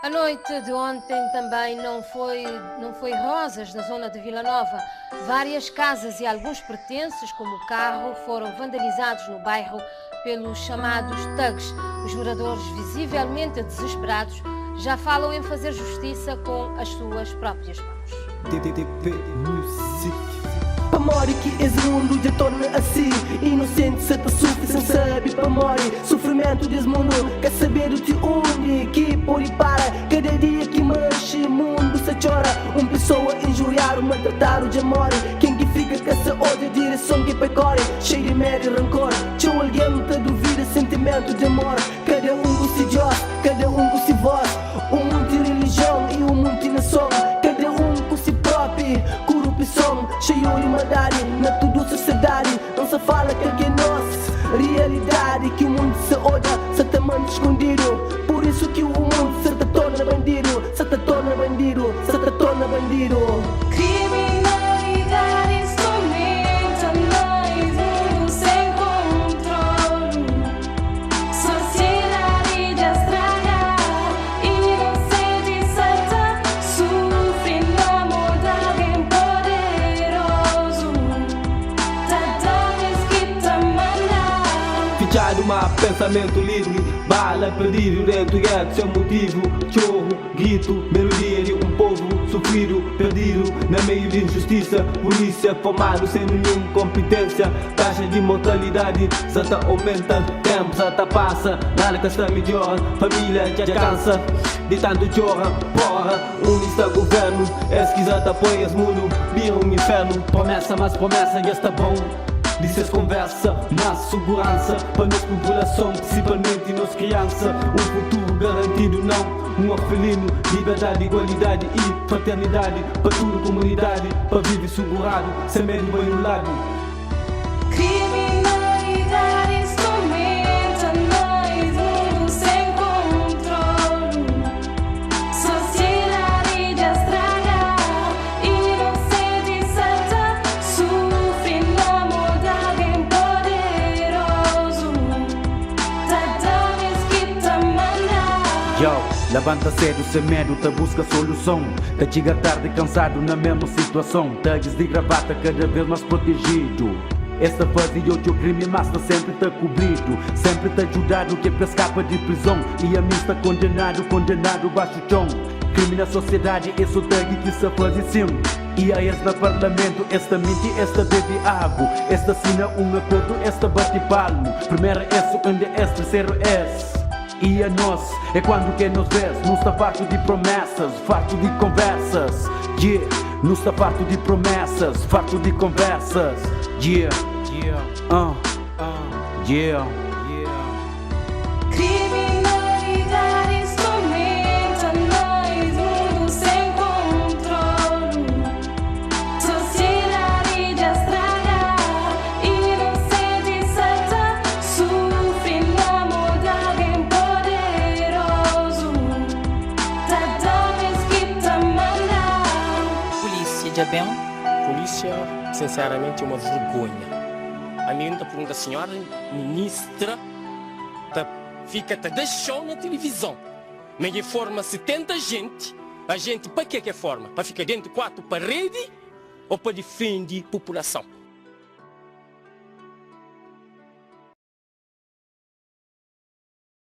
A noite de ontem também não foi rosas na zona de Vila Nova. Várias casas e alguns pertences, como o carro, foram vandalizados no bairro pelos chamados thugs. Os moradores, visivelmente desesperados, já falam em fazer justiça com as suas próprias mãos. DDP Music. Pamori que esse mundo já torna assim. Inocente se te sofre sem saber pamori. Sofrimento desse mundo quer saber do te onde. Que por e para cada dia que mexe mundo se chora. Pessoa injuriar o maltratar o de amor. Quem que fica com essa outra direção que pecore. Cheio de medo e rancor. Tinha alguém que duvida sentimento de amor. Cada um com si Deus, cada um com si voz. Um mundo de religião e um mundo de nação. Cada um com si próprio. Corrupção, cheio de maldade. Na toda sociedade não se fala que é nossa realidade. Que o mundo se olha, se tamanho escondido. Por isso que o mundo se te torna bandido. Se te torna bandido, se te torna bandido. Criminalidade instrumenta mais mundo sem controle. Sociedade de estragar, inocente santa. Sofre na mão de alguém poderoso. Tatanes que te mandam. Fichado uma pensamento livre. Bala perdido dentro do seu motivo. Chorro, grito, melodia de um povo sofrido, perdido na meio de injustiça. Polícia formado sem nenhuma competência. Taxa de mortalidade só tá aumentando. Tempo só tá passa, nada que está melhor. Família já cansa de tanto chora. Porra, onde está governo? Esquisa apoia as mundo, vira um inferno. Promessa, mas promessa já está bom. Dizes conversa, na segurança para nossa população, principalmente nossa criança. Um futuro garantido, não um orfelino. Liberdade, igualdade e fraternidade para toda a comunidade, para viver segurado, sem medo bem no lado. Criminalidade instrumenta mais mundo sem controle. Sociedade de estragar, inocente santa. Sofre na mão de alguém poderoso. Tatanes que te mandam. Yo, levanta cedo sem medo, te busca solução. Te chega tarde cansado na mesma situação. Tags de gravata cada vez mais protegido. Esta fase eu teu crime, mas tá sempre tá cobrido. Sempre tá ajudado que é escapa de prisão. E a mim está condenado, condenado baixo chão. Crime na sociedade, esse o tag que se faz assim. E a esse no parlamento, esta mente, esta bebe água. Esta assina um acordo, esta bate palmo. Primeiro S, onde é terceiro S. E a nós, é quando que nos vês. Não está farto de promessas, farto de conversas. Yeah, não está farto de promessas, farto de conversas. Yeah, yeah. Criminalidade instrumenta mais mundo sem controle. Sociedade de estragar, inocente santa. Sofre na mão de alguém poderoso. Tatanes que te mandam. Polícia, já bem? Polícia, sinceramente, é uma vergonha. A minha pergunta, a senhora ministra fica te deixou na televisão. Mas forma 70 gente. A gente para que é forma? Para ficar dentro de 4 paredes ou para defender a população?